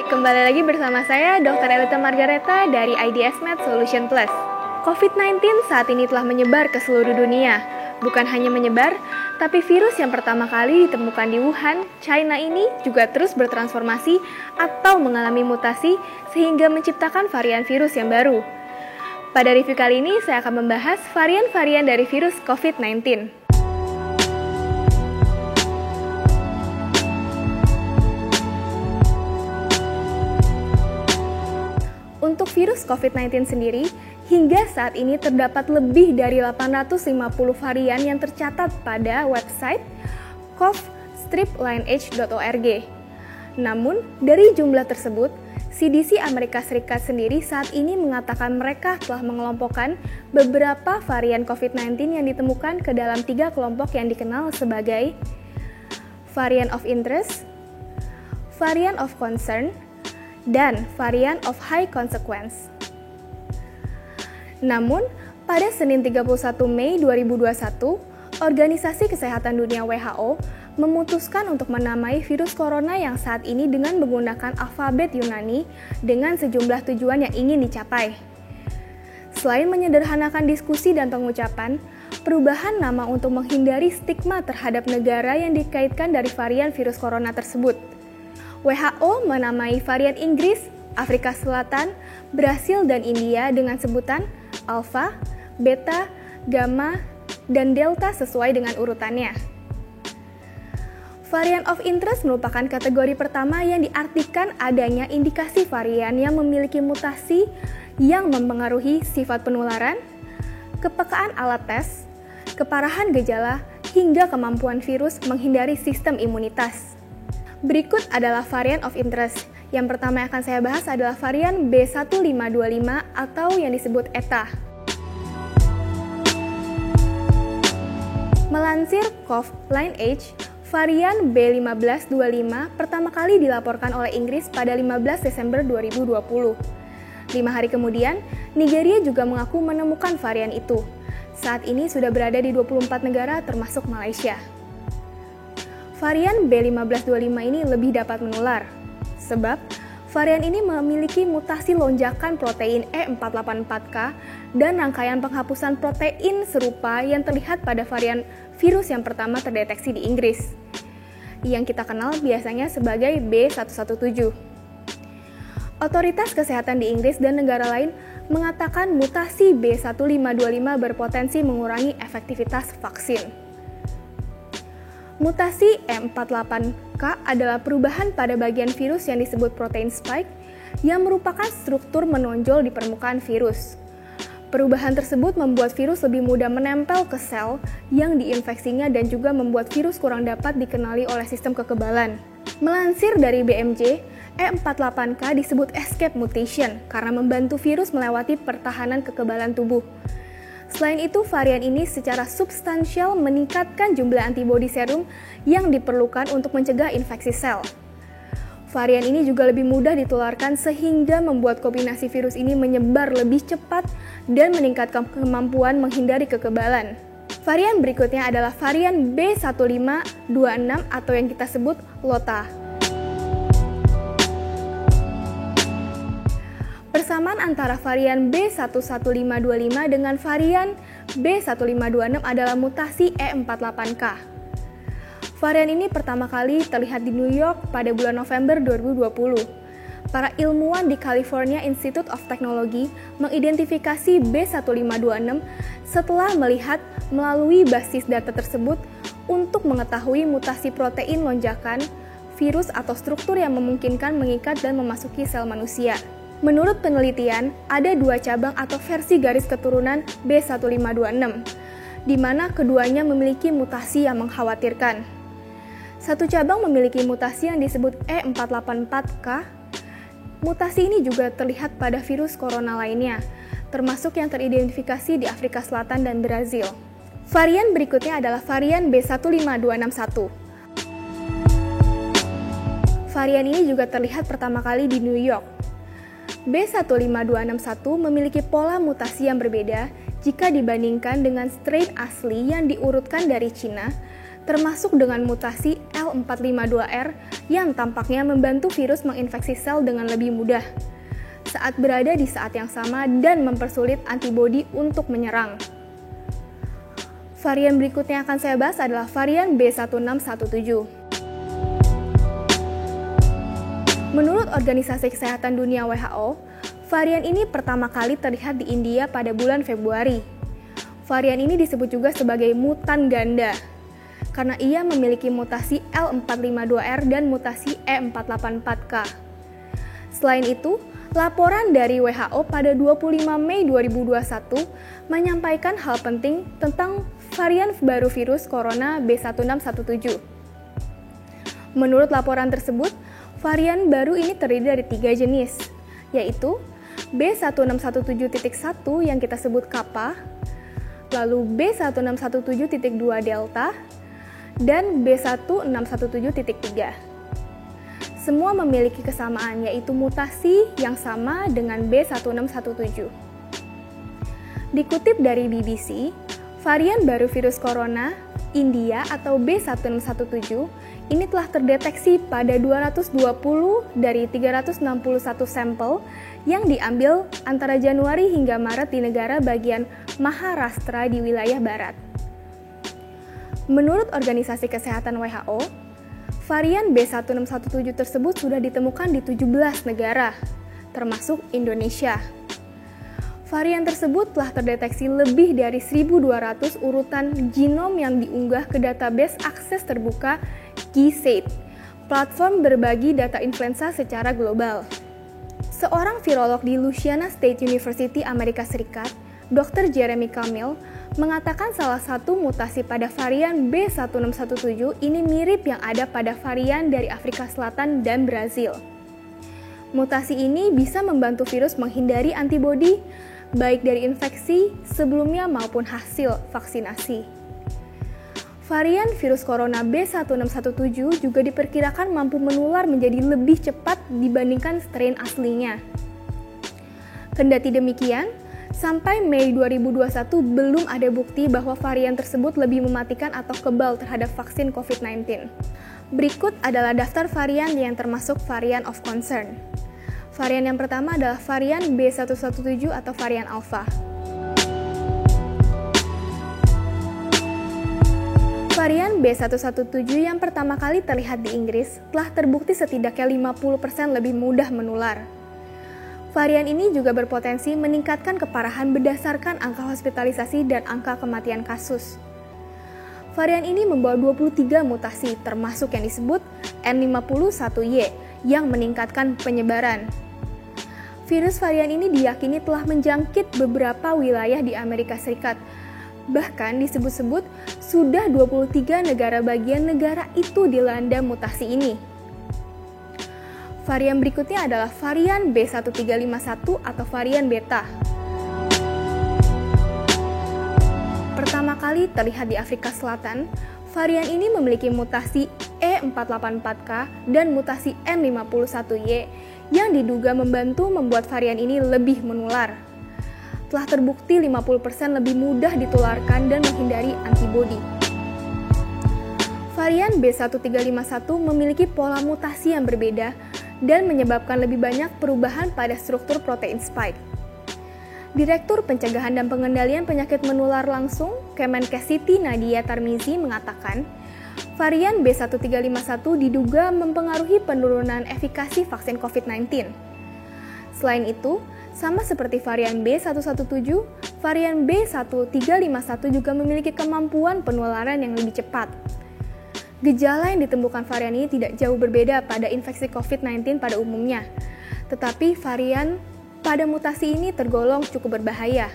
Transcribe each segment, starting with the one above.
kembali lagi bersama saya Dr. Elita Margareta dari IDS Med Solution Plus. COVID-19 saat ini telah menyebar ke seluruh dunia. Bukan hanya menyebar, tapi virus yang pertama kali ditemukan di Wuhan, China ini juga terus bertransformasi atau mengalami mutasi sehingga menciptakan varian virus yang baru. Pada review kali ini saya akan membahas varian-varian dari virus COVID-19. Untuk virus COVID-19 sendiri, hingga saat ini terdapat lebih dari 850 varian yang tercatat pada website cov-lineage.org. Namun, dari jumlah tersebut, CDC Amerika Serikat sendiri saat ini mengatakan mereka telah mengelompokkan beberapa varian COVID-19 yang ditemukan ke dalam 3 kelompok yang dikenal sebagai varian of interest, varian of concern, dan varian of high consequence. Namun, pada Senin 31 Mei 2021, Organisasi Kesehatan Dunia WHO memutuskan untuk menamai virus corona yang saat ini dengan menggunakan alfabet Yunani dengan sejumlah tujuan yang ingin dicapai. Selain menyederhanakan diskusi dan pengucapan, perubahan nama untuk menghindari stigma terhadap negara yang dikaitkan dari varian virus corona tersebut. WHO menamai varian Inggris, Afrika Selatan, Brasil, dan India dengan sebutan Alpha, Beta, Gamma, dan Delta sesuai dengan urutannya. Varian of interest merupakan kategori pertama yang diartikan adanya indikasi varian yang memiliki mutasi yang mempengaruhi sifat penularan, kepekaan alat tes, keparahan gejala, hingga kemampuan virus menghindari sistem imunitas. Berikut adalah varian of interest. Yang pertama yang akan saya bahas adalah varian B1525 atau yang disebut ETA. Melansir cov-lineage, varian B1525 pertama kali dilaporkan oleh Inggris pada 15 Desember 2020. 5 hari kemudian, Nigeria juga mengaku menemukan varian itu. Saat ini sudah berada di 24 negara termasuk Malaysia. Varian B1525 ini lebih dapat menular, sebab varian ini memiliki mutasi lonjakan protein E484K dan rangkaian penghapusan protein serupa yang terlihat pada varian virus yang pertama terdeteksi di Inggris, yang kita kenal biasanya sebagai B117. Otoritas kesehatan di Inggris dan negara lain mengatakan mutasi B1525 berpotensi mengurangi efektivitas vaksin. Mutasi E48K adalah perubahan pada bagian virus yang disebut protein spike yang merupakan struktur menonjol di permukaan virus. Perubahan tersebut membuat virus lebih mudah menempel ke sel yang diinfeksinya dan juga membuat virus kurang dapat dikenali oleh sistem kekebalan. Melansir dari BMJ, E48K disebut escape mutation karena membantu virus melewati pertahanan kekebalan tubuh. Selain itu, varian ini secara substansial meningkatkan jumlah antibodi serum yang diperlukan untuk mencegah infeksi sel. Varian ini juga lebih mudah ditularkan sehingga membuat kombinasi virus ini menyebar lebih cepat dan meningkatkan kemampuan menghindari kekebalan. Varian berikutnya adalah varian B1526 atau yang kita sebut LOTA. Persamaan antara varian B11525 dengan varian B1526 adalah mutasi E48K. Varian ini pertama kali terlihat di New York pada bulan November 2020. Para ilmuwan di California Institute of Technology mengidentifikasi B1526 setelah melihat melalui basis data tersebut untuk mengetahui mutasi protein lonjakan, virus atau struktur yang memungkinkan mengikat dan memasuki sel manusia. Menurut penelitian, ada 2 cabang atau versi garis keturunan B1526, di mana keduanya memiliki mutasi yang mengkhawatirkan. Satu cabang memiliki mutasi yang disebut E484K. Mutasi ini juga terlihat pada virus corona lainnya, termasuk yang teridentifikasi di Afrika Selatan dan Brazil. Varian berikutnya adalah varian B15261. Varian ini juga terlihat pertama kali di New York. B15261 memiliki pola mutasi yang berbeda jika dibandingkan dengan strain asli yang diurutkan dari Cina, termasuk dengan mutasi L452R yang tampaknya membantu virus menginfeksi sel dengan lebih mudah saat berada di saat yang sama dan mempersulit antibodi untuk menyerang. Varian berikutnya yang akan saya bahas adalah varian B1617. Menurut Organisasi Kesehatan Dunia WHO, varian ini pertama kali terlihat di India pada bulan Februari. Varian ini disebut juga sebagai mutan ganda, karena ia memiliki mutasi L452R dan mutasi E484K. Selain itu, laporan dari WHO pada 25 Mei 2021 menyampaikan hal penting tentang varian baru virus corona B1617. Menurut laporan tersebut, varian baru ini terdiri dari 3 jenis, yaitu B1617.1 yang kita sebut Kappa, lalu B1617.2 Delta, dan B1617.3. Semua memiliki kesamaan, yaitu mutasi yang sama dengan B1617. Dikutip dari BBC, varian baru virus corona India atau B1617 ini telah terdeteksi pada 220 dari 361 sampel yang diambil antara Januari hingga Maret di negara bagian Maharashtra di wilayah barat. Menurut Organisasi Kesehatan WHO, varian B1617 tersebut sudah ditemukan di 17 negara, termasuk Indonesia. Varian tersebut telah terdeteksi lebih dari 1.200 urutan genom yang diunggah ke database akses terbuka GSAID, platform berbagi data influenza secara global. Seorang virolog di Louisiana State University, Amerika Serikat, Dr. Jeremy Camille, mengatakan salah satu mutasi pada varian B1617 ini mirip yang ada pada varian dari Afrika Selatan dan Brazil. Mutasi ini bisa membantu virus menghindari antibodi, baik dari infeksi sebelumnya maupun hasil vaksinasi. Varian virus corona B1617 juga diperkirakan mampu menular menjadi lebih cepat dibandingkan strain aslinya. Kendati demikian, sampai Mei 2021 belum ada bukti bahwa varian tersebut lebih mematikan atau kebal terhadap vaksin COVID-19. Berikut adalah daftar varian yang termasuk varian of concern. Varian yang pertama adalah varian B117 atau varian alpha. Varian B117 yang pertama kali terlihat di Inggris telah terbukti setidaknya 50% lebih mudah menular. Varian ini juga berpotensi meningkatkan keparahan berdasarkan angka hospitalisasi dan angka kematian kasus. Varian ini membawa 23 mutasi, termasuk yang disebut N51Y yang meningkatkan penyebaran. Virus varian ini diyakini telah menjangkit beberapa wilayah di Amerika Serikat. Bahkan disebut-sebut sudah 23 negara bagian negara itu dilanda mutasi ini. Varian berikutnya adalah varian B1351 atau varian beta. Pertama kali terlihat di Afrika Selatan, varian ini memiliki mutasi E484K dan mutasi N51Y yang diduga membantu membuat varian ini lebih menular. Telah terbukti 50% lebih mudah ditularkan dan menghindari antibodi. Varian B1351 memiliki pola mutasi yang berbeda dan menyebabkan lebih banyak perubahan pada struktur protein spike. Direktur Pencegahan dan Pengendalian Penyakit Menular Langsung, Kemenkes Siti Nadia Tarmizi mengatakan, varian B1351 diduga mempengaruhi penurunan efikasi vaksin COVID-19. Selain itu, sama seperti varian B117, varian B1351 juga memiliki kemampuan penularan yang lebih cepat. Gejala yang ditemukan varian ini tidak jauh berbeda pada infeksi COVID-19 pada umumnya, tetapi varian pada mutasi ini tergolong cukup berbahaya.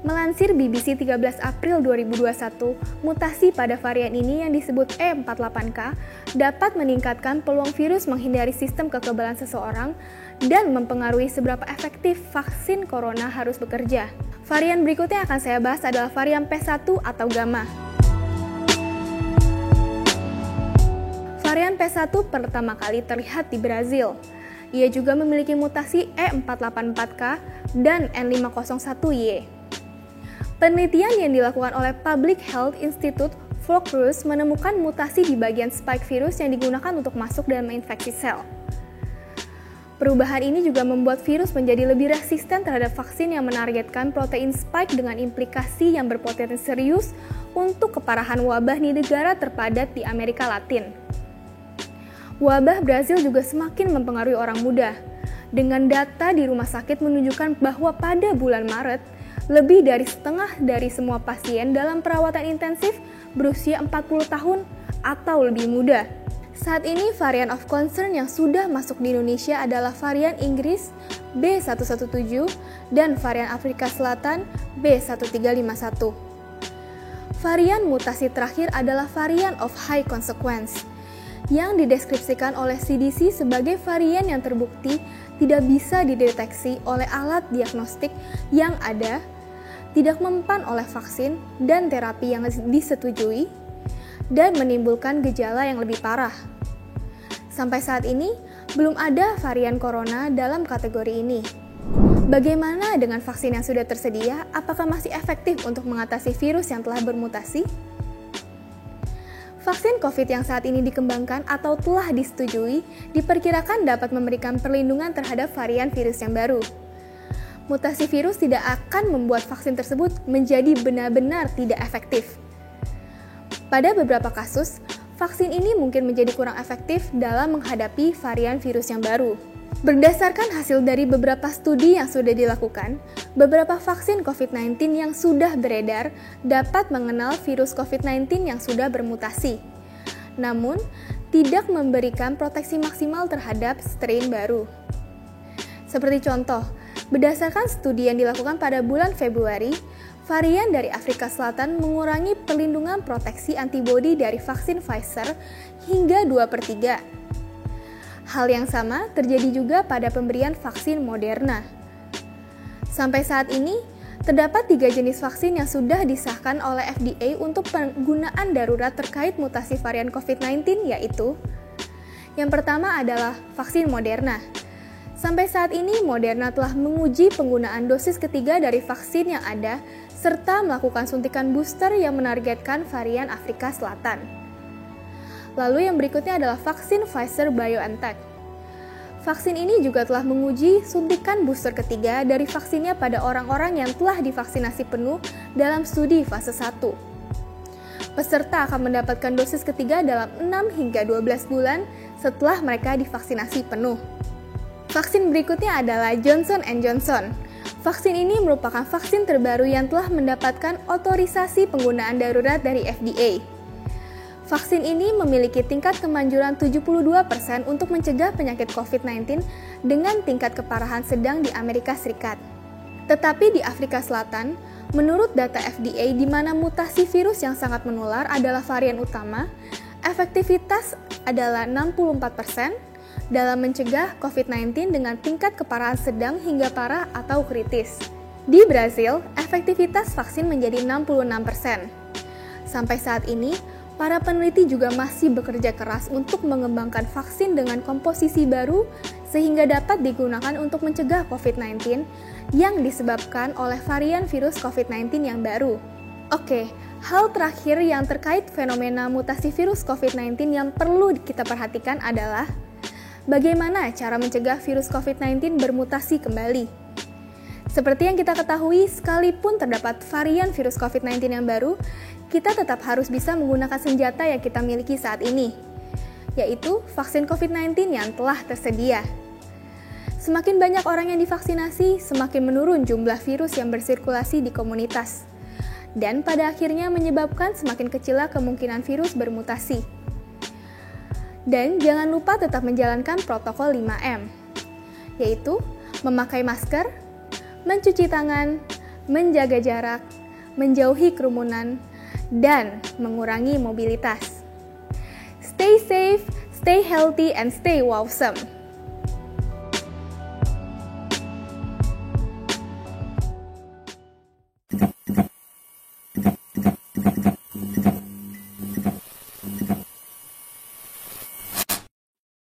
Melansir BBC 13 April 2021, mutasi pada varian ini yang disebut E48K dapat meningkatkan peluang virus menghindari sistem kekebalan seseorang dan mempengaruhi seberapa efektif vaksin corona harus bekerja. Varian berikutnya yang akan saya bahas adalah varian P1 atau Gamma. Varian P1 pertama kali terlihat di Brazil. Ia juga memiliki mutasi E484K dan N501Y. Penelitian yang dilakukan oleh Public Health Institute Flocrus menemukan mutasi di bagian spike virus yang digunakan untuk masuk dan menginfeksi sel. Perubahan ini juga membuat virus menjadi lebih resisten terhadap vaksin yang menargetkan protein spike dengan implikasi yang berpotensi serius untuk keparahan wabah di negara terpadat di Amerika Latin. Wabah Brazil juga semakin mempengaruhi orang muda, dengan data di rumah sakit menunjukkan bahwa pada bulan Maret, lebih dari setengah dari semua pasien dalam perawatan intensif berusia 40 tahun atau lebih muda. Saat ini varian of concern yang sudah masuk di Indonesia adalah varian Inggris B117 dan varian Afrika Selatan B1351. Varian mutasi terakhir adalah varian of high consequence yang dideskripsikan oleh CDC sebagai varian yang terbukti tidak bisa dideteksi oleh alat diagnostik yang ada, tidak mempan oleh vaksin dan terapi yang disetujui, dan menimbulkan gejala yang lebih parah. Sampai saat ini, belum ada varian corona dalam kategori ini. Bagaimana dengan vaksin yang sudah tersedia? Apakah masih efektif untuk mengatasi virus yang telah bermutasi? Vaksin COVID yang saat ini dikembangkan atau telah disetujui diperkirakan dapat memberikan perlindungan terhadap varian virus yang baru. Mutasi virus tidak akan membuat vaksin tersebut menjadi benar-benar tidak efektif. Pada beberapa kasus, vaksin ini mungkin menjadi kurang efektif dalam menghadapi varian virus yang baru. Berdasarkan hasil dari beberapa studi yang sudah dilakukan, beberapa vaksin COVID-19 yang sudah beredar dapat mengenal virus COVID-19 yang sudah bermutasi. Namun, tidak memberikan proteksi maksimal terhadap strain baru. Seperti contoh, berdasarkan studi yang dilakukan pada bulan Februari, varian dari Afrika Selatan mengurangi perlindungan proteksi antibodi dari vaksin Pfizer hingga 2/3. Hal yang sama terjadi juga pada pemberian vaksin Moderna. Sampai saat ini, terdapat 3 jenis vaksin yang sudah disahkan oleh FDA untuk penggunaan darurat terkait mutasi varian COVID-19, yaitu yang pertama adalah vaksin Moderna. Sampai saat ini, Moderna telah menguji penggunaan dosis ketiga dari vaksin yang ada, serta melakukan suntikan booster yang menargetkan varian Afrika Selatan. Lalu yang berikutnya adalah vaksin Pfizer-BioNTech. Vaksin ini juga telah menguji suntikan booster ketiga dari vaksinnya pada orang-orang yang telah divaksinasi penuh dalam studi fase 1. Peserta akan mendapatkan dosis ketiga dalam 6 hingga 12 bulan setelah mereka divaksinasi penuh. Vaksin berikutnya adalah Johnson & Johnson. Vaksin ini merupakan vaksin terbaru yang telah mendapatkan otorisasi penggunaan darurat dari FDA. Vaksin ini memiliki tingkat kemanjuran 72% untuk mencegah penyakit COVID-19 dengan tingkat keparahan sedang di Amerika Serikat. Tetapi di Afrika Selatan, menurut data FDA di mana mutasi virus yang sangat menular adalah varian utama, efektivitas adalah 64% dalam mencegah COVID-19 dengan tingkat keparahan sedang hingga parah atau kritis. Di Brazil, efektivitas vaksin menjadi 66%. Sampai saat ini, para peneliti juga masih bekerja keras untuk mengembangkan vaksin dengan komposisi baru sehingga dapat digunakan untuk mencegah COVID-19 yang disebabkan oleh varian virus COVID-19 yang baru. Oke, hal terakhir yang terkait fenomena mutasi virus COVID-19 yang perlu kita perhatikan adalah bagaimana cara mencegah virus COVID-19 bermutasi kembali. Seperti yang kita ketahui, sekalipun terdapat varian virus COVID-19 yang baru, kita tetap harus bisa menggunakan senjata yang kita miliki saat ini, yaitu vaksin COVID-19 yang telah tersedia. Semakin banyak orang yang divaksinasi, semakin menurun jumlah virus yang bersirkulasi di komunitas, dan pada akhirnya menyebabkan semakin kecilnya kemungkinan virus bermutasi. Dan jangan lupa tetap menjalankan protokol 5M, yaitu memakai masker, mencuci tangan, menjaga jarak, menjauhi kerumunan, dan mengurangi mobilitas. Stay safe, stay healthy, and stay awesome.